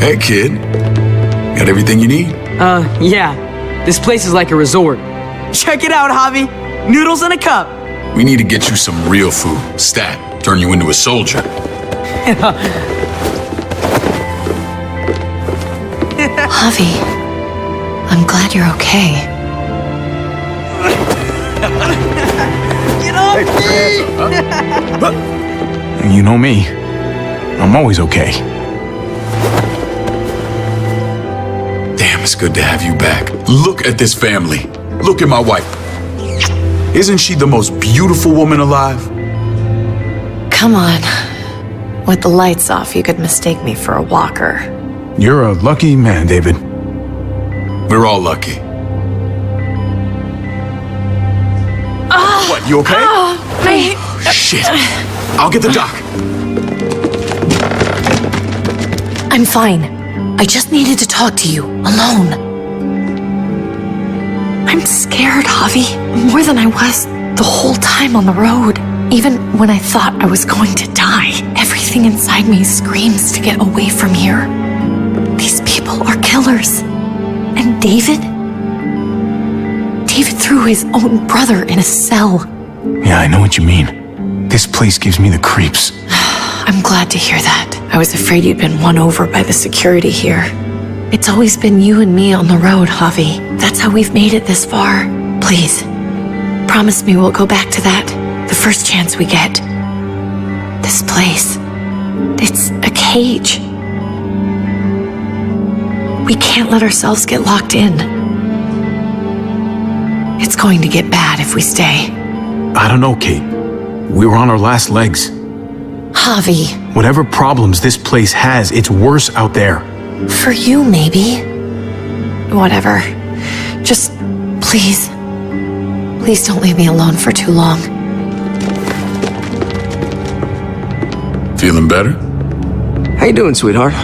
Hey, kid. Got everything you need? Yeah. This place is like a resort. Check it out, Javi. Noodles in a cup. We need to get you some real food. Stat. Turn you into a soldier. Javi, I'm glad you're okay. Get off me! You know me. I'm always okay. Damn, it's good to have you back. Look at this family. Look at my wife. Isn't she the most beautiful woman alive? Come on. With the lights off, you could mistake me for a walker. You're a lucky man, David. We're all lucky. What, you okay? Shit. I'll get the doc. I'm fine. I just needed to talk to you, alone. I'm scared, Javi. More than I was the whole time on the road. Even when I thought I was going to die, everything inside me screams to get away from here. These people are killers. And David? David threw his own brother in a cell. Yeah, I know what you mean. This place gives me the creeps. I'm glad to hear that. I was afraid you'd been won over by the security here. It's always been you and me on the road, Javi. That's how we've made it this far. Please, promise me we'll go back to that the first chance we get. This place, it's a cage. We can't let ourselves get locked in. It's going to get bad if we stay. I don't know, Kate. We were on our last legs. Javi, Whatever problems this place has, it's worse out there. for you maybe. Whatever. Just, please. Please don't leave me alone for too long. Feeling better? How you doing, sweetheart?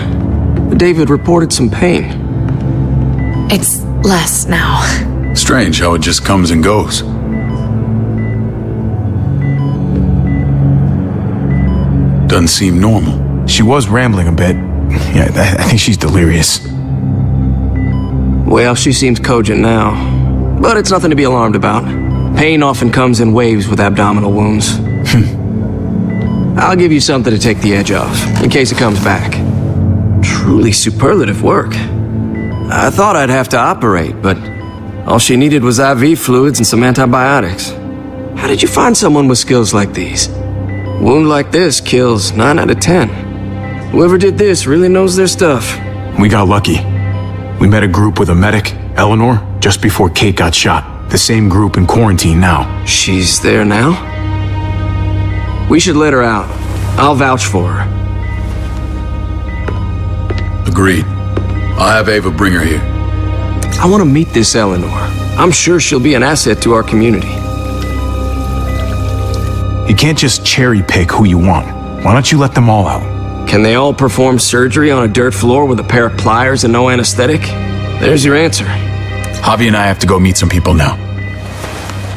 David reported some pain. It's less now. Strange how it just comes and goes. Doesn't seem normal. She was rambling a bit. Yeah, I think she's delirious. Well, she seems cogent now. But it's nothing to be alarmed about. Pain often comes in waves with abdominal wounds. I'll give you something to take the edge off, in case it comes back. Truly superlative work. I thought I'd have to operate, but all she needed was IV fluids and some antibiotics. How did you find someone with skills like these? A wound like this kills 9 out of 10. Whoever did this really knows their stuff. We got lucky. We met a group with a medic, Eleanor, just before Kate got shot. The same group in quarantine now. She's there now? We should let her out. I'll vouch for her. Agreed. I'll have Ava bring her here. I want to meet this Eleanor. I'm sure she'll be an asset to our community. You can't just cherry pick who you want. Why don't you let them all out? Can they all perform surgery on a dirt floor with a pair of pliers and no anesthetic? There's your answer. Javi and I have to go meet some people now.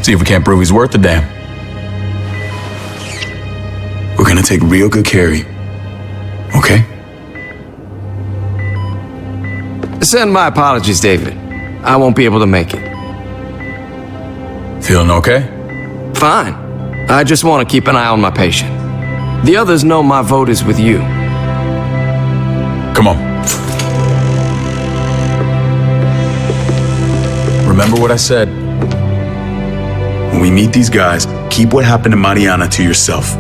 See if we can't prove he's worth a damn. We're gonna take real good care of you. Okay? Send my apologies, David. I won't be able to make it. Feeling okay? Fine. I just want to keep an eye on my patient. The others know my vote is with you. Come on. Remember what I said. When we meet these guys, keep what happened to Mariana to yourself.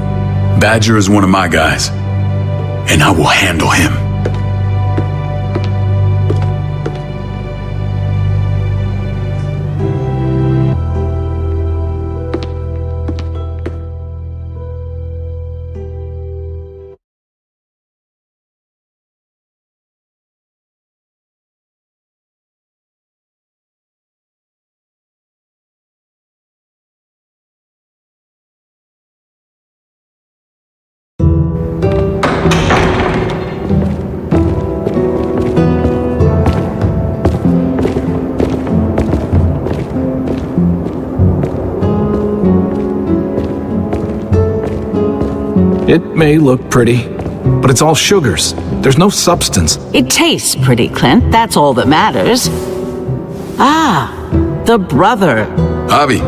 Badger is one of my guys, and I will handle him. It may look pretty, but it's all sugars. There's no substance. It tastes pretty, Clint. That's all that matters. Ah, the brother. Javi,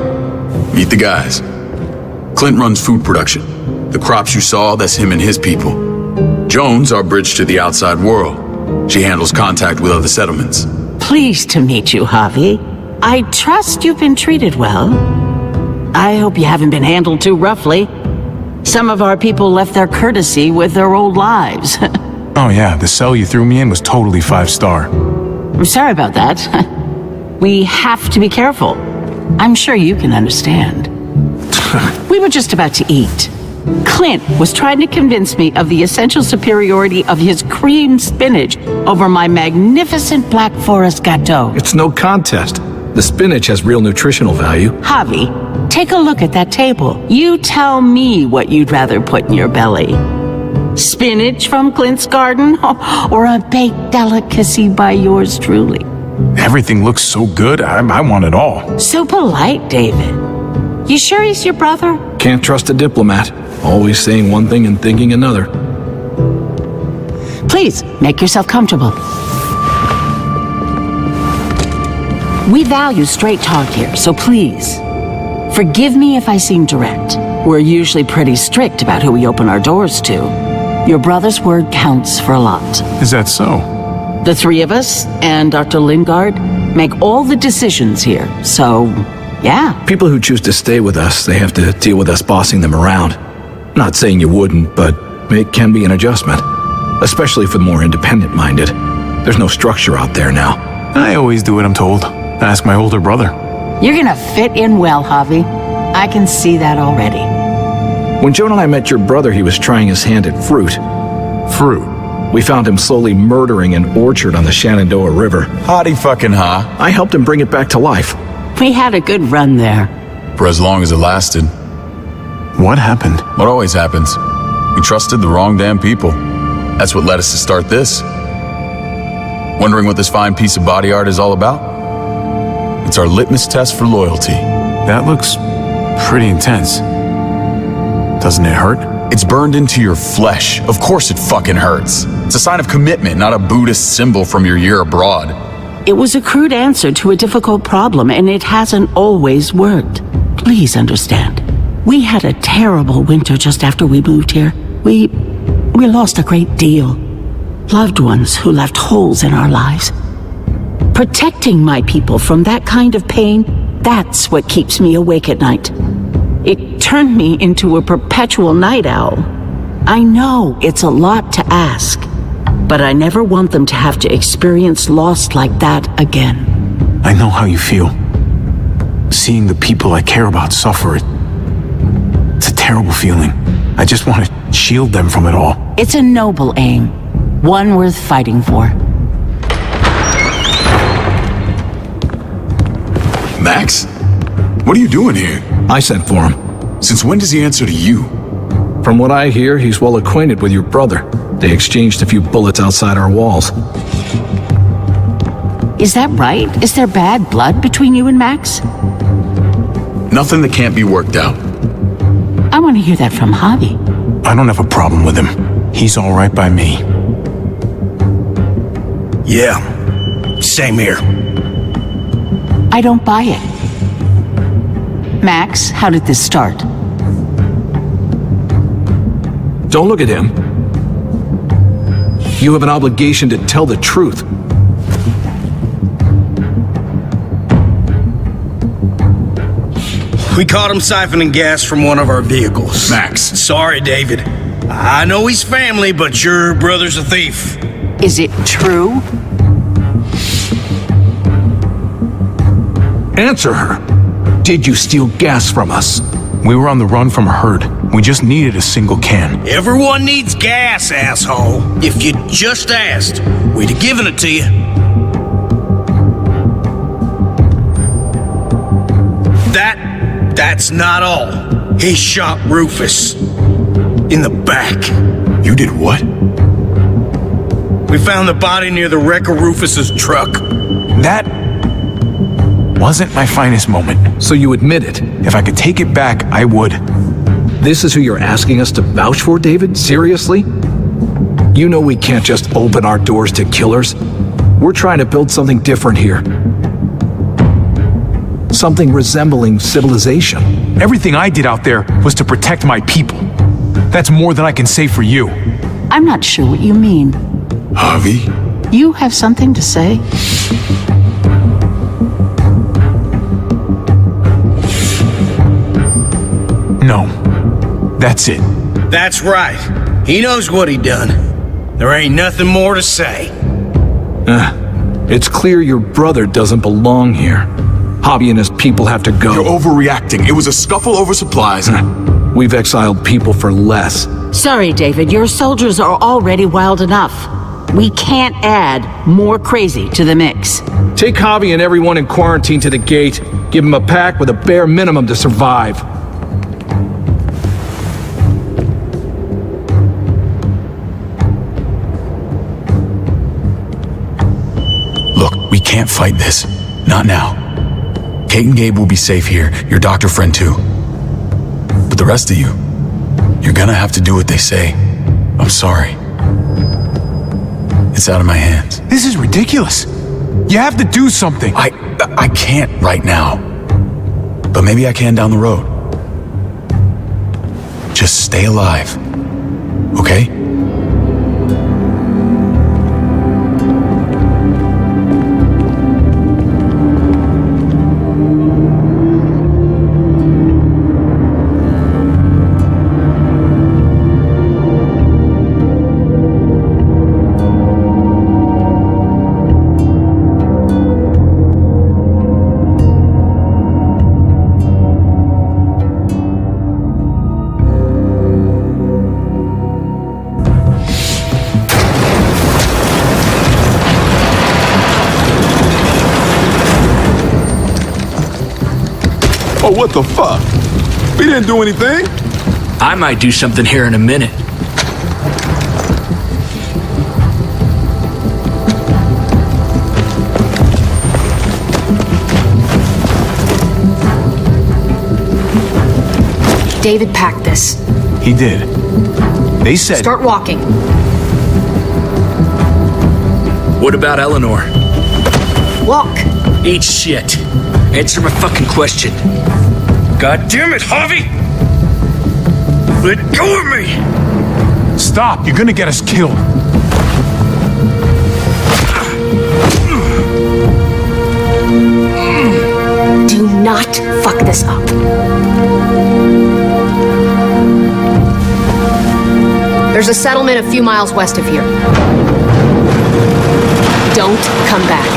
meet the guys. Clint runs food production. The crops you saw, that's him and his people. Jones, our bridge to the outside world. She handles contact with other settlements. Pleased to meet you, Javi. I trust you've been treated well. I hope you haven't been handled too roughly. Some of our people left their courtesy with their old lives. Oh yeah, the cell you threw me in was totally 5-star. I'm sorry about that. We have to be careful. I'm sure you can understand. We were just about to eat. Clint was trying to convince me of the essential superiority of his cream spinach over my magnificent Black Forest gâteau. It's no contest. The spinach has real nutritional value. Javi, take a look at that table. You tell me what you'd rather put in your belly. Spinach from Clint's garden or a baked delicacy by yours truly? Everything looks so good, I want it all. So polite, David. You sure he's your brother? Can't trust a diplomat. Always saying one thing and thinking another. Please, make yourself comfortable. We value straight talk here, so please, forgive me if I seem direct. We're usually pretty strict about who we open our doors to. Your brother's word counts for a lot. Is that so? The three of us and Dr. Lingard make all the decisions here, so, yeah. People who choose to stay with us, they have to deal with us bossing them around. Not saying you wouldn't, but it can be an adjustment. Especially for the more independent-minded. There's no structure out there now. I always do what I'm told. Ask my older brother. You're gonna fit in well, Javi. I can see that already. When Joan and I met your brother, he was trying his hand at fruit. Fruit? We found him slowly murdering an orchard on the Shenandoah River. Hotty fucking ha. I helped him bring it back to life. We had a good run there. For as long as it lasted. What happened? What always happens. We trusted the wrong damn people. That's what led us to start this. Wondering what this fine piece of body art is all about? It's our litmus test for loyalty. That looks pretty intense. Doesn't it hurt? It's burned into your flesh. Of course it fucking hurts. It's a sign of commitment, not a Buddhist symbol from your year abroad. It was a crude answer to a difficult problem, and it hasn't always worked. Please understand. We had a terrible winter just after we moved here. We lost a great deal. Loved ones who left holes in our lives. Protecting my people from that kind of pain, that's what keeps me awake at night. It turned me into a perpetual night owl. I know it's a lot to ask, but I never want them to have to experience loss like that again. I know how you feel. Seeing the people I care about suffer, it's a terrible feeling. I just want to shield them from it all. It's a noble aim, one worth fighting for. Max? What are you doing here? I sent for him. Since when does he answer to you? From what I hear, he's well acquainted with your brother. They exchanged a few bullets outside our walls. Is that right? Is there bad blood between you and Max? Nothing that can't be worked out. I want to hear that from Javi. I don't have a problem with him. He's all right by me. Yeah, same here. I don't buy it. Max, how did this start? Don't look at him. You have an obligation to tell the truth. We caught him siphoning gas from one of our vehicles. Max. Sorry, David. I know he's family, but your brother's a thief. Is it true? Answer her. Did you steal gas from us? We were on the run from a herd. We just needed a single can. Everyone needs gas, asshole. If you just asked, we'd have given it to you. That's not all. He shot Rufus. In the back. You did what? We found the body near the wreck of Rufus's truck. That wasn't my finest moment. So you admit it. If I could take it back, I would. This is who you're asking us to vouch for, David? Seriously? You know we can't just open our doors to killers. We're trying to build something different here. Something resembling civilization. Everything I did out there was to protect my people. That's more than I can say for you. I'm not sure what you mean. Javi? You have something to say? No. That's it. That's right. He knows what he done. There ain't nothing more to say. It's clear your brother doesn't belong here. Javi and his people have to go. You're overreacting. It was a scuffle over supplies. We've exiled people for less. Sorry, David, your soldiers are already wild enough. We can't add more crazy to the mix. Take Javi and everyone in quarantine to the gate. Give them a pack with a bare minimum to survive. Look, we can't fight this. Not now. Kate and Gabe will be safe here, your doctor friend too. But the rest of you, you're gonna have to do what they say. I'm sorry. It's out of my hands. This is ridiculous. You have to do something. I can't right now. But maybe I can down the road. Just stay alive. Okay? Oh, what the fuck? We didn't do anything. I might do something here in a minute. David packed this. He did. They said... Start walking. What about Eleanor? Walk. Eat shit. Answer my fucking question. God damn it, Javi! Let go of me! Stop, you're gonna get us killed. Do not fuck this up. There's a settlement a few miles west of here. Don't come back.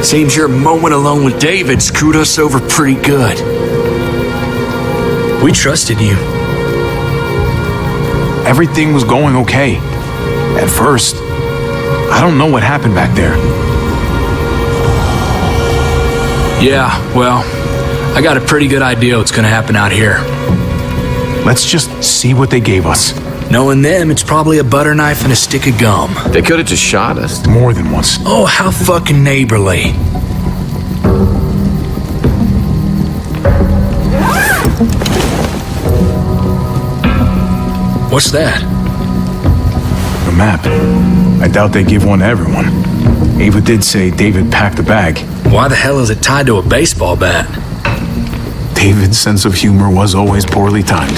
Seems your moment alone with David screwed us over pretty good. We trusted you. Everything was going okay. At first. I don't know what happened back there. Yeah, well, I got a pretty good idea what's gonna happen out here. Let's just see what they gave us. Knowing them, it's probably a butter knife and a stick of gum. They could have just shot us. More than once. Oh, how fucking neighborly. What's that? A map. I doubt they give one to everyone. Ava did say David packed a bag. Why the hell is it tied to a baseball bat? David's sense of humor was always poorly timed.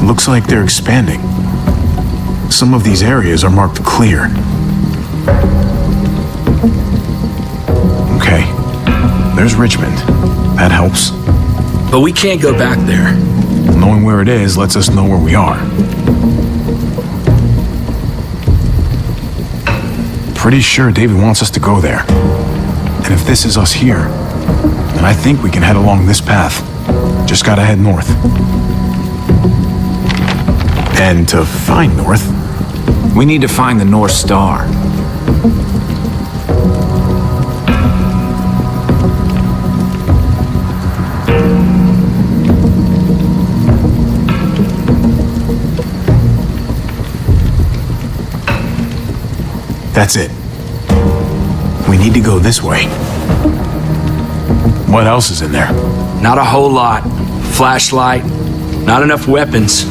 Looks like they're expanding. Some of these areas are marked clear. Okay. There's Richmond. That helps. But we can't go back there. Knowing where it is lets us know where we are. Pretty sure David wants us to go there. And if this is us here, then I think we can head along this path. Just gotta head north. And to find north, We need to find the North Star. That's it. We need to go this way. What else is in there? Not a whole lot. Flashlight, not enough weapons,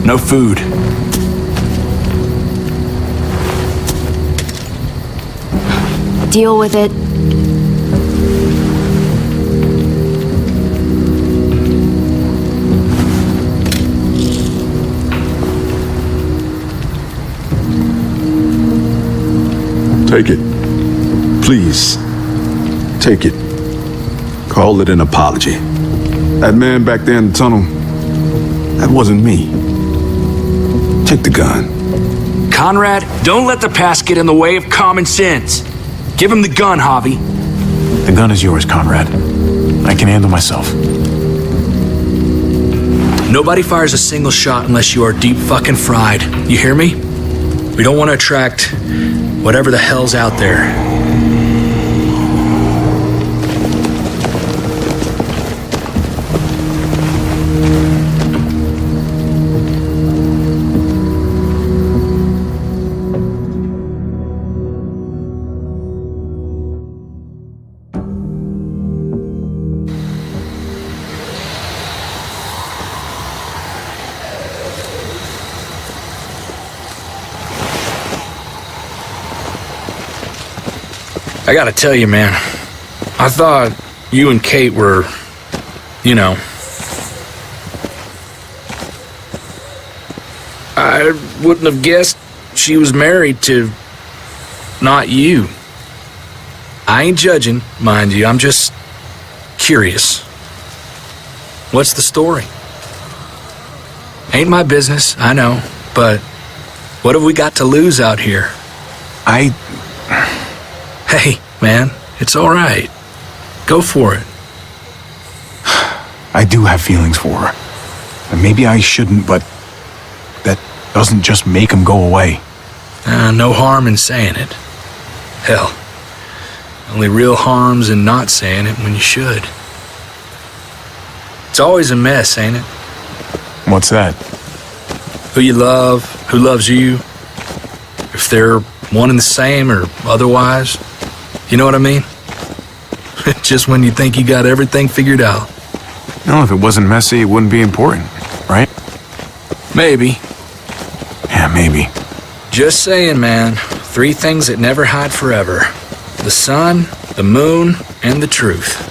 no food. Deal with it. Take it. Please. Take it. Call it an apology. That man back there in the tunnel, that wasn't me. Take the gun. Conrad, don't let the past get in the way of common sense. Give him the gun, Javi. The gun is yours, Conrad. I can handle myself. Nobody fires a single shot unless you are deep fucking fried. You hear me? We don't want to attract whatever the hell's out there. I gotta tell you, man, I thought you and Kate were, you know, I wouldn't have guessed she was married to not you. I ain't judging, mind you, I'm just curious. What's the story? Ain't my business, I know, but what have we got to lose out here? Hey, man, it's all right. Go for it. I do have feelings for her. And maybe I shouldn't, but that doesn't just make them go away. No harm in saying it. Hell, only real harm's in not saying it when you should. It's always a mess, ain't it? What's that? Who you love, who loves you, if they're one and the same or otherwise. You know what I mean? Just when you think you got everything figured out. No, if it wasn't messy, it wouldn't be important, right? Maybe. Yeah, maybe. Just saying, man. 3 things that never hide forever. The sun, the moon, and the truth.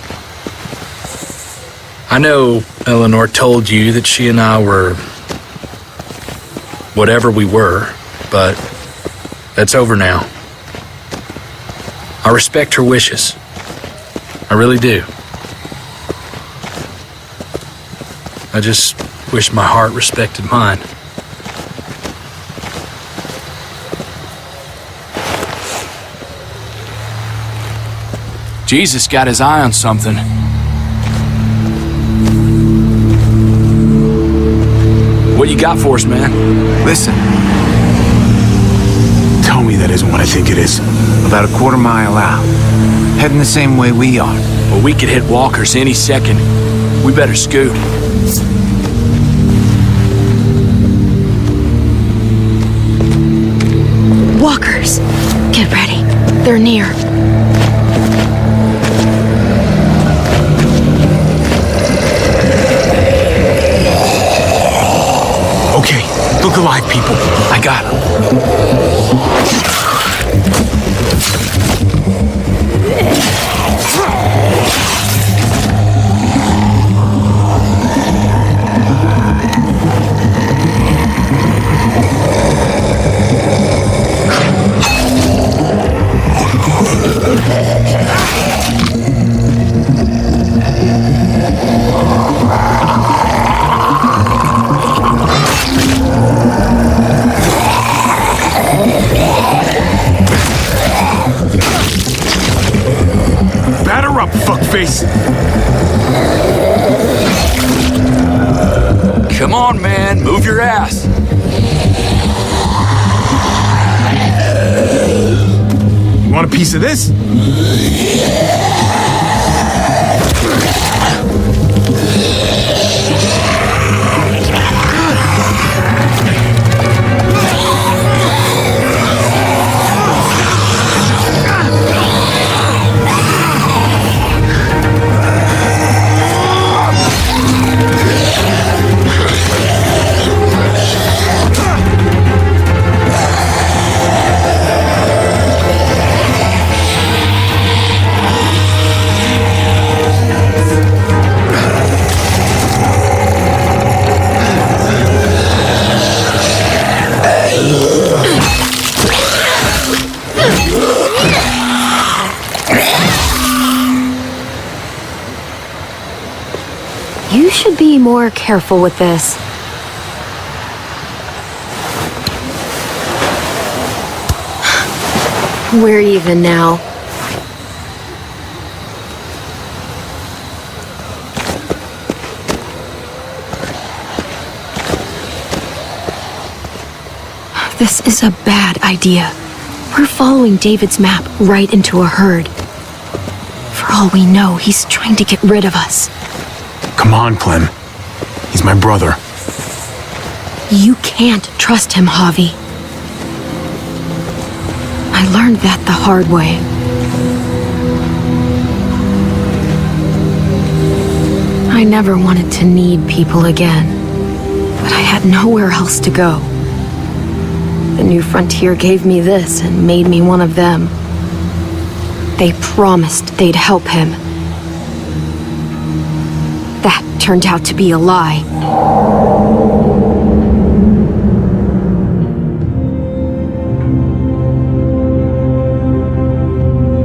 I know Eleanor told you that she and I were whatever we were, but that's over now. I respect her wishes. I really do. I just wish my heart respected mine. Jesus got his eye on something. What you got for us, man? Listen. Tell me that isn't what I think it is. About a quarter mile out. Heading the same way we are. Well, we could hit walkers any second. We better scoot. Walkers! Get ready. They're near. Okay, look alive, people. I got him. Batter up, fuckface! Come on, man. Move your ass. You want a piece of this? should be more careful with this. We're even now. This is a bad idea. We're following David's map right into a herd. For all we know, he's trying to get rid of us. Come on, Clem. He's my brother. You can't trust him, Javi. I learned that the hard way. I never wanted to need people again, but I had nowhere else to go. The New Frontier gave me this and made me one of them. They promised they'd help him. That turned out to be a lie.